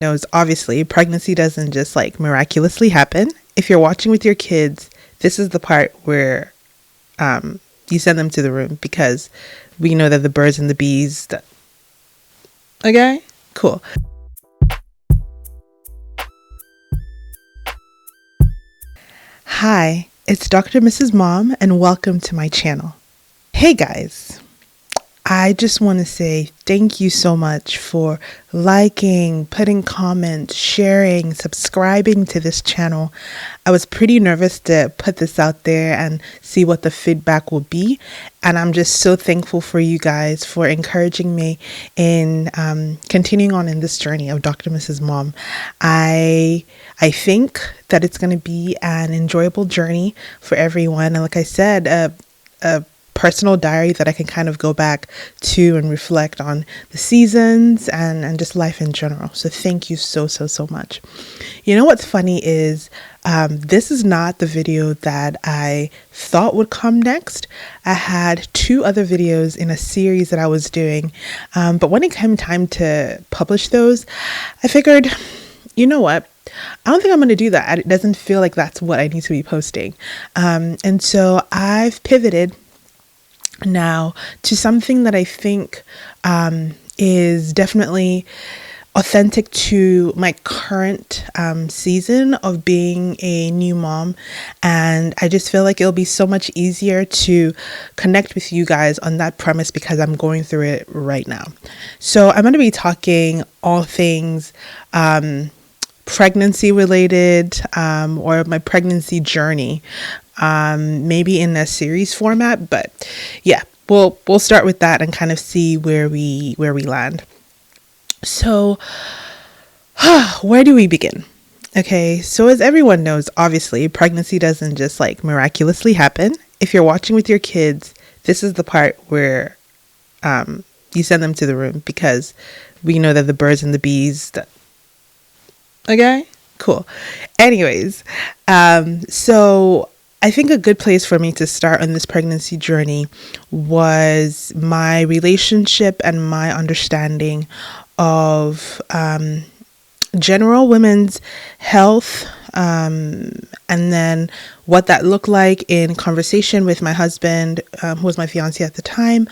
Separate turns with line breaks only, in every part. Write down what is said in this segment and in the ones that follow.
knows, obviously, pregnancy doesn't just like miraculously happen. If you're watching with your kids, this is the part where you send them to the room because we know that the birds and the bees. Okay, cool. Hi, it's Dr. Mrs. Mom, and welcome to my channel. Hey guys. I just want to say thank you so much for liking, putting comments, sharing, subscribing to this channel. I was pretty nervous to put this out there and see what the feedback will be. And I'm just so thankful for you guys for encouraging me in continuing on in this journey of Dr. Mrs. Mom. I think that it's going to be an enjoyable journey for everyone. And like I said, a personal diary that I can kind of go back to and reflect on the seasons and just life in general. So thank you so much. You know what's funny is this is not the video that I thought would come next. I had 2 other videos in a series that I was doing, but when it came time to publish those, I figured, you know what? I don't think I'm going to do that. It doesn't feel like that's what I need to be posting. And so I've pivoted now to something that I think is definitely authentic to my current season of being a new mom. And I just feel like it'll be so much easier to connect with you guys on that premise because I'm going through it right now. So I'm going to be talking all things pregnancy related or my pregnancy journey, maybe in a series format, but yeah, we'll start with that and kind of see where we land. So where do we begin? Okay, so as everyone knows, obviously pregnancy doesn't just like miraculously happen. If you're watching with your kids, this is the part where you send them to the room because we know that the birds and the bees. Okay, cool. Anyways, so I think a good place for me to start on this pregnancy journey was my relationship and my understanding of general women's health, and then what that looked like in conversation with my husband, who was my fiance at the time,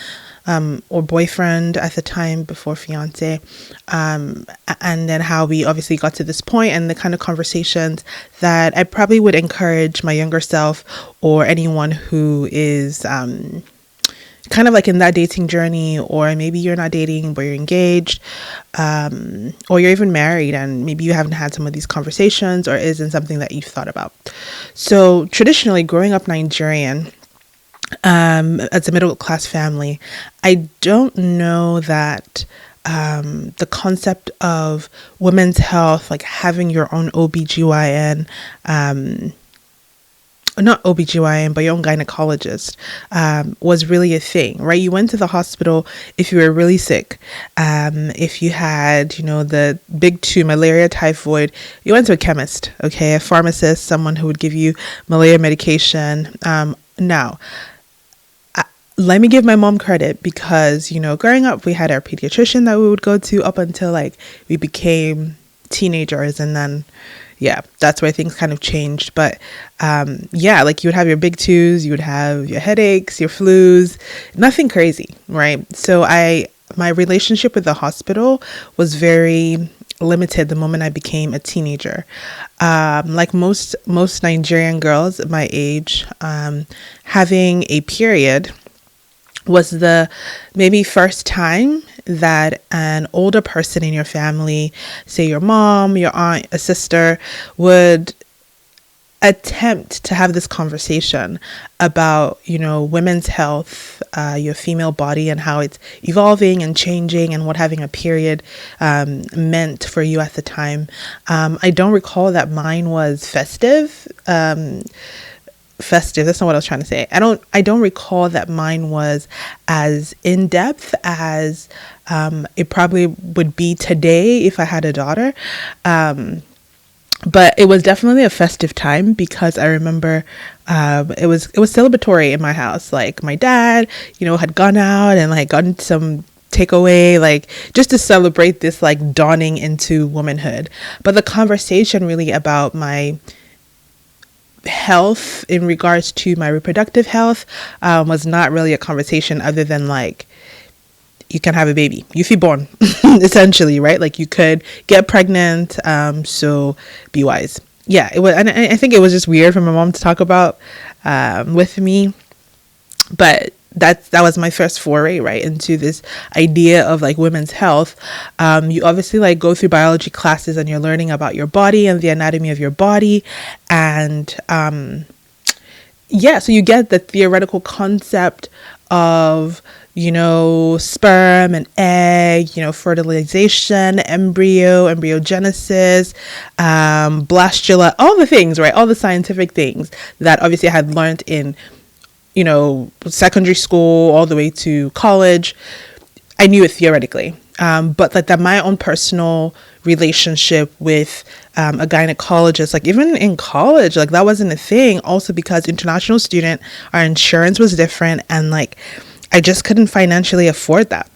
or boyfriend at the time before fiance, and then how we obviously got to this point and the kind of conversations that I probably would encourage my younger self or anyone who is kind of like in that dating journey, or maybe you're not dating but you're engaged, or you're even married and maybe you haven't had some of these conversations or isn't something that you've thought about. So traditionally, growing up Nigerian, as a middle class family, I don't know that the concept of women's health, like having your own OBGYN, not OBGYN, but your own gynecologist, was really a thing, right? You went to the hospital if you were really sick. If you had, the big 2, malaria, typhoid, you went to a chemist, okay? A pharmacist, someone who would give you malaria medication. Now, let me give my mom credit because, growing up, we had our pediatrician that we would go to up until like we became teenagers. And then, yeah, that's where things kind of changed. But yeah, like you would have your big 2s, you would have your headaches, your flus, nothing crazy, right? So my relationship with the hospital was very limited the moment I became a teenager. Like most Nigerian girls my age, having a period was the maybe first time that an older person in your family, say your mom, your aunt, a sister, would attempt to have this conversation about, women's health, your female body and how it's evolving and changing and what having a period meant for you at the time. I don't recall that mine was festive. That's not what I was trying to say. I don't recall that mine was as in depth as it probably would be today if I had a daughter. But it was definitely a festive time because I remember it was celebratory in my house. Like my dad, had gone out and like gotten some takeaway, like just to celebrate this like dawning into womanhood. But the conversation really about my health in regards to my reproductive health was not really a conversation other than like, you can have a baby, you feel born, essentially, right? Like you could get pregnant, so be wise. Yeah, it was, and I think it was just weird for my mom to talk about with me, but that was my first foray right into this idea of like women's health. You obviously like go through biology classes and you're learning about your body and the anatomy of your body, and so you get the theoretical concept of, you know, sperm and egg, you know, fertilization, embryogenesis, blastula, all the things, right? All the scientific things that obviously I had learned in, you know, secondary school all the way to college. I knew it theoretically. But like that, my own personal relationship with a gynecologist, like even in college, like that wasn't a thing. Also because international student, our insurance was different, and like I just couldn't financially afford that.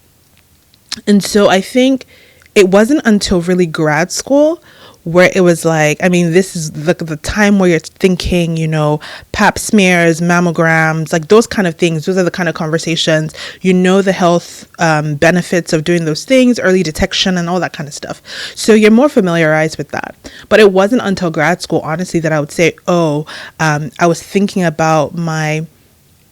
And so I think it wasn't until really grad school where it was like, I mean, this is the time where you're thinking, you know, pap smears, mammograms, like those kind of things. Those are the kind of conversations, you know, the health benefits of doing those things, early detection and all that kind of stuff. So you're more familiarized with that. But it wasn't until grad school, honestly, that I would say, I was thinking about my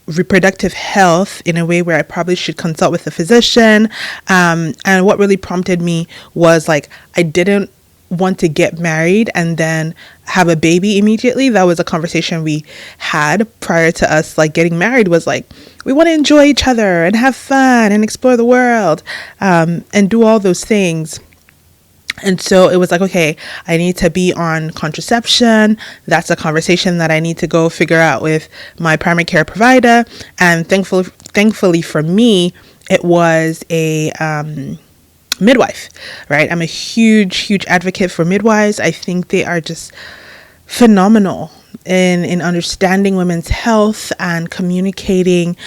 reproductive health in a way where I probably should consult with a physician. And what really prompted me was like, I didn't want to get married and then have a baby immediately. That was a conversation we had prior to us like getting married, was like, we want to enjoy each other and have fun and explore the world, and do all those things. And so it was like, okay, I need to be on contraception. That's a conversation that I need to go figure out with my primary care provider. And thankfully for me, it was a midwife, right? I'm a huge advocate for midwives. I think they are just phenomenal in understanding women's health and communicating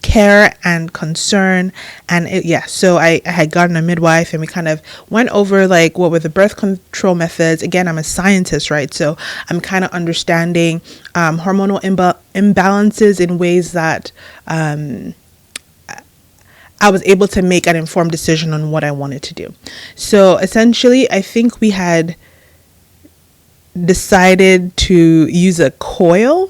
care and concern. And so I had gotten a midwife, and we kind of went over like what were the birth control methods. Again, I'm a scientist, right? So I'm kind of understanding hormonal imbalances in ways that I was able to make an informed decision on what I wanted to do. So essentially, I think we had decided to use a coil.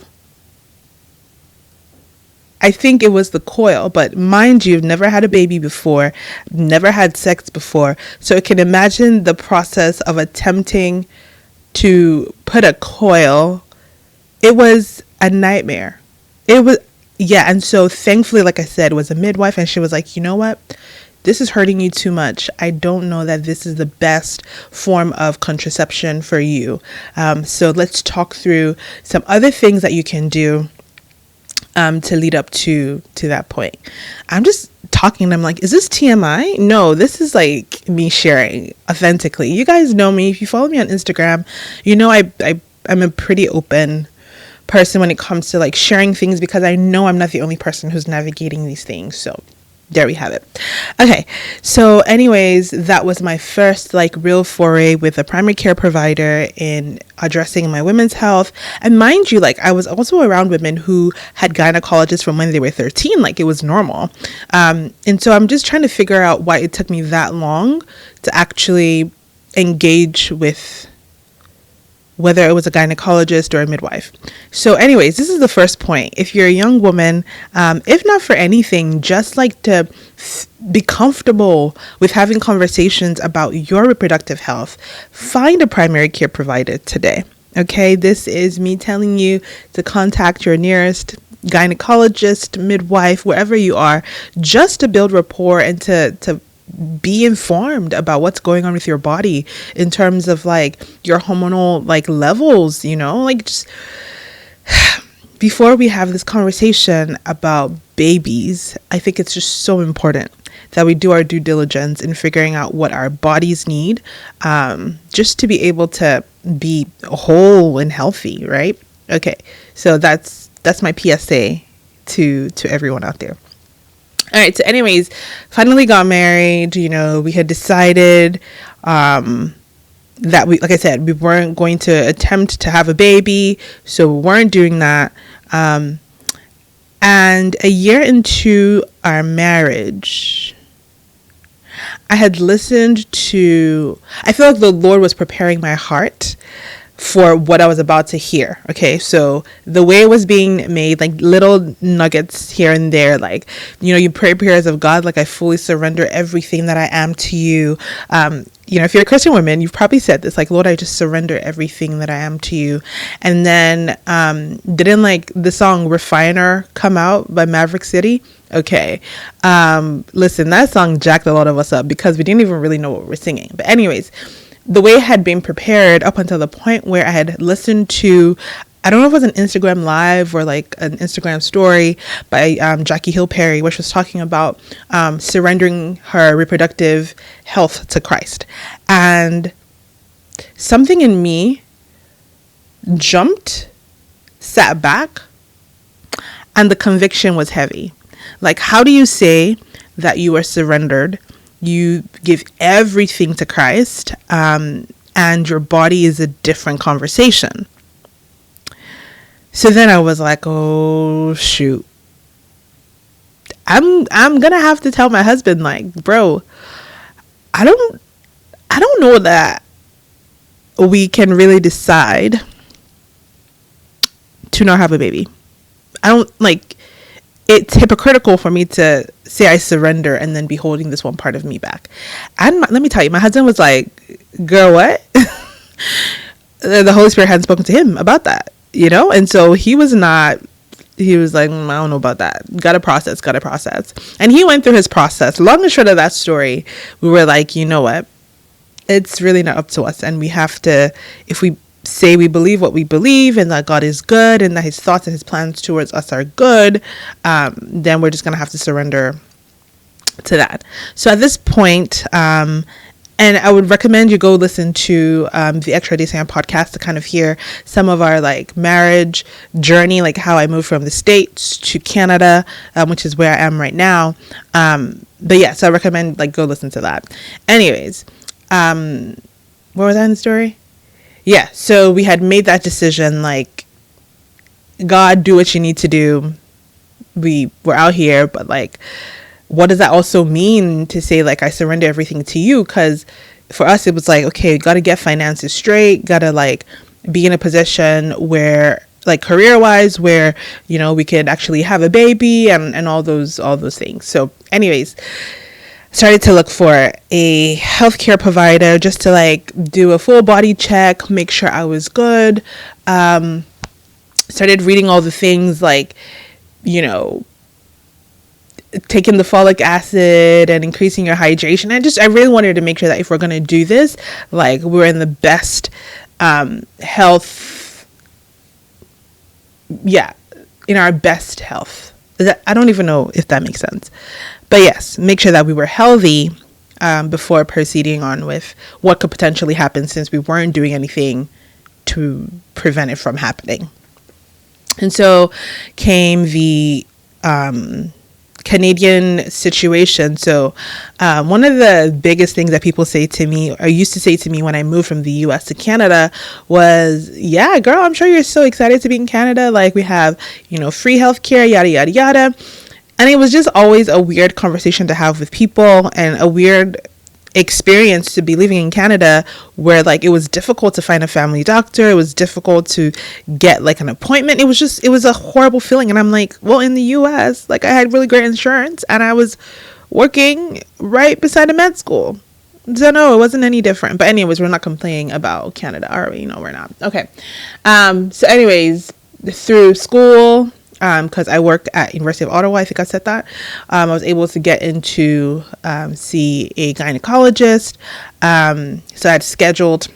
I think it was the coil, but mind you, I've never had a baby before, never had sex before. So I can imagine the process of attempting to put a coil. It was a nightmare. And so thankfully, like I said, it was a midwife, and she was like, you know what? This is hurting you too much. I don't know that this is the best form of contraception for you. So let's talk through some other things that you can do to lead up to that point. I'm just talking and I'm like, is this TMI? No, this is like me sharing authentically. You guys know me. If you follow me on Instagram, you know I'm a pretty open person when it comes to like sharing things, because I know I'm not the only person who's navigating these things. So there we have it. Okay. So anyways, that was my first like real foray with a primary care provider in addressing my women's health. And mind you, like I was also around women who had gynecologists from when they were 13, like it was normal. And so I'm just trying to figure out why it took me that long to actually engage with whether it was a gynecologist or a midwife. So anyways, this is the first point. If you're a young woman, if not for anything, just like to be comfortable with having conversations about your reproductive health, find a primary care provider today. Okay, this is me telling you to contact your nearest gynecologist, midwife, wherever you are, just to build rapport and to be informed about what's going on with your body in terms of like your hormonal like levels, you know, like just before we have this conversation about babies, I think it's just so important that we do our due diligence in figuring out what our bodies need, just to be able to be whole and healthy, right? Okay, so that's my PSA to everyone out there. All right. So anyways, finally got married. You know, we had decided that like I said, we weren't going to attempt to have a baby. So we weren't doing that. And a year into our marriage, I had listened to, I feel like the Lord was preparing my heart for what I was about to hear. Okay, so the way it was being made, like little nuggets here and there, like, you know, you pray prayers of God, like, I fully surrender everything that I am to you. You know, if you're a Christian woman, you've probably said this, like, Lord, I just surrender everything that I am to you. And then didn't like the song Refiner come out by Maverick City? Okay. Listen, that song jacked a lot of us up because we didn't even really know what we were singing. But anyways, the way it had been prepared up until the point where I had listened to, I don't know if it was an Instagram live or like an Instagram story by Jackie Hill Perry, which was talking about surrendering her reproductive health to Christ. And something in me jumped, sat back, and the conviction was heavy. Like, how do you say that you are surrendered? You give everything to Christ, and your body is a different conversation. So then I was like, oh shoot, I'm gonna have to tell my husband, like, bro, I don't know that we can really decide to not have a baby. I don't like. It's hypocritical for me to say I surrender and then be holding this one part of me back. And let me tell you, my husband was like, girl, what? The Holy Spirit hadn't spoken to him about that, you know? And so he was like, I don't know about that. Gotta process. And he went through his process. Long and short of that story, we were like, you know what? It's really not up to us. And we have to, if we say we believe what we believe and that God is good and that his thoughts and his plans towards us are good, then we're just going to have to surrender to that. So at this point, and I would recommend you go listen to the Extra Adesanyas podcast to kind of hear some of our like marriage journey, like how I moved from the States to Canada, which is where I am right now. But yeah, so I recommend like go listen to that. Anyways, where was I in the story? Yeah, so we had made that decision, like, God, do what you need to do. We were out here, but like, what does that also mean to say, like, I surrender everything to you? Because for us, it was like, okay, got to get finances straight, got to like be in a position where, like, career-wise, where, you know, we could actually have a baby and all those things. So anyways, started to look for a healthcare provider just to like do a full body check, make sure I was good. Started reading all the things like, you know, taking the folic acid and increasing your hydration. I really wanted to make sure that if we're going to do this, like, we're in the best health. Yeah, in our best health. I don't even know if that makes sense. But yes, make sure that we were healthy before proceeding on with what could potentially happen, since we weren't doing anything to prevent it from happening. And so came the Canadian situation. So one of the biggest things that people say to me, or used to say to me when I moved from the US to Canada, was, yeah, girl, I'm sure you're so excited to be in Canada. Like, we have, you know, free healthcare, yada, yada, yada. And it was just always a weird conversation to have with people, and a weird experience to be living in Canada, where like it was difficult to find a family doctor. It was difficult to get like an appointment. It was a horrible feeling. And I'm like, well, in the US, like, I had really great insurance and I was working right beside a med school. So no, it wasn't any different. But anyways, we're not complaining about Canada, are we? No, we're not. Okay. So anyways, through school, because I worked at University of Ottawa, I think I said that, I was able to get into see a gynecologist. So I had scheduled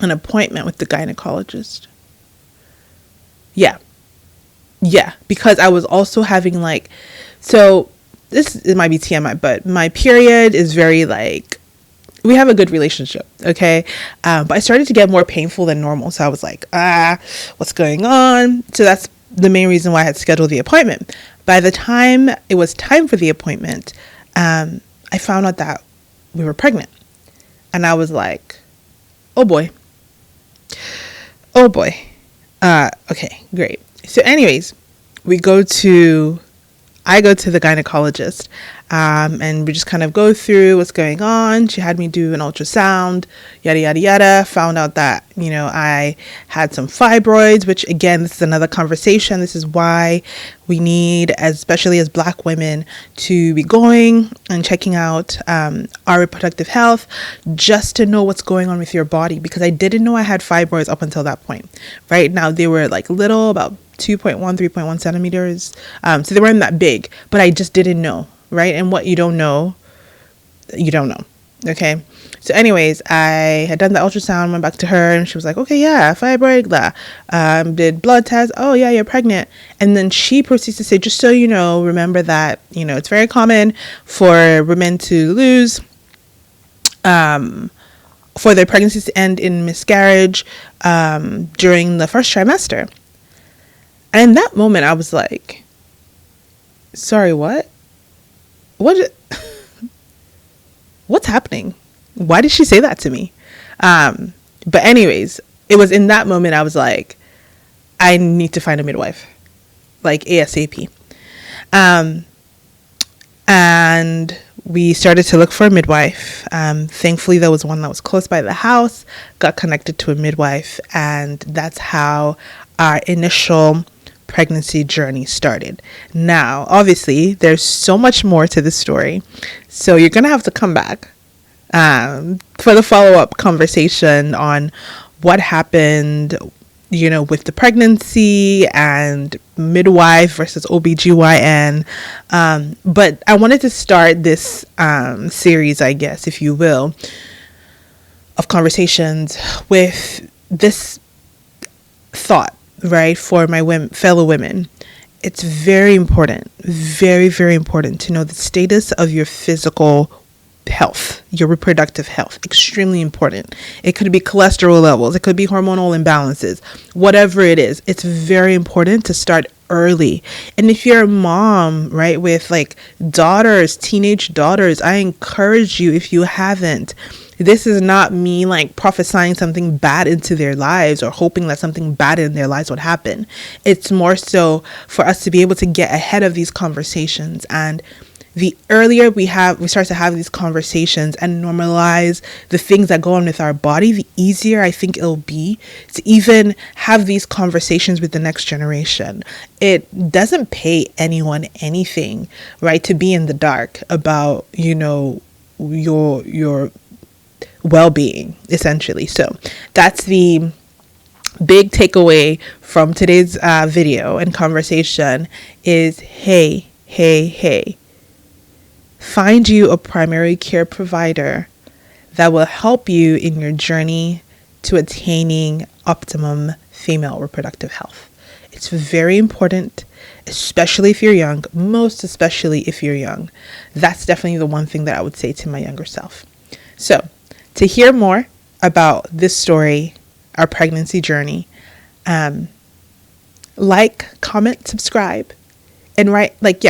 an appointment with the gynecologist. Yeah, because I was also having like, so it might be TMI, but my period is very like, we have a good relationship, okay? But I started to get more painful than normal. So I was like, what's going on? So that's the main reason why I had scheduled the appointment. By the time it was time for the appointment, I found out that we were pregnant. And I was like, oh boy. Oh boy. Okay, great. So anyways, I go to the gynecologist, and we just kind of go through what's going on. She had me do an ultrasound, yada, yada, yada. Found out that, I had some fibroids, which again, this is another conversation. This is why we need, especially as Black women, to be going and checking out our reproductive health just to know what's going on with your body, because I didn't know I had fibroids up until that point. Right now, they were like little, about 2.1, 3.1 centimeters. So they weren't that big, but I just didn't know, right? And what you don't know, you don't know. Okay. So anyways, I had done the ultrasound, went back to her, and she was like, okay, yeah, fibroid, blah. Did blood tests. Oh yeah, you're pregnant. And then she proceeds to say, just so you know, remember that, it's very common for women to lose, for their pregnancies to end in miscarriage, during the first trimester. And in that moment, I was like, sorry, what? What's happening? Why did she say that to me? But anyways, it was in that moment I was like, I need to find a midwife, like ASAP. And we started to look for a midwife. Thankfully, there was one that was close by the house, got connected to a midwife, and that's how our initial pregnancy journey started. Now, obviously, there's so much more to this story, so you're gonna have to come back for the follow-up conversation on what happened, with the pregnancy and midwife versus OBGYN. But I wanted to start this series, I guess, if you will, of conversations with this thought, right, for my fellow women. It's very important, very, very important to know the status of your physical health, your reproductive health. Extremely important. It could be cholesterol levels, it could be hormonal imbalances, whatever it is. It's very important to start early. And if you're a mom, right, with like daughters, teenage daughters, I encourage you, if you haven't, this is not me like prophesying something bad into their lives or hoping that something bad in their lives would happen. It's more so for us to be able to get ahead of these conversations. And the earlier we start to have these conversations and normalize the things that go on with our body, the easier I think it'll be to even have these conversations with the next generation. It doesn't pay anyone anything, right, to be in the dark about, your well-being, essentially. So that's the big takeaway from today's video and conversation is, hey, find you a primary care provider that will help you in your journey to attaining optimum female reproductive health. It's very important, especially if you're young, most especially if you're young. That's definitely the one thing that I would say to my younger self. So to hear more about this story, our pregnancy journey, like, comment, subscribe, and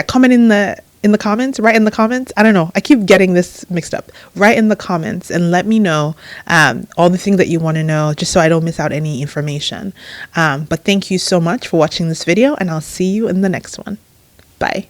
comment in the comments, write in the comments. I don't know. I keep getting this mixed up. Write in the comments and let me know all the things that you want to know, just so I don't miss out any information. But thank you so much for watching this video, and I'll see you in the next one. Bye.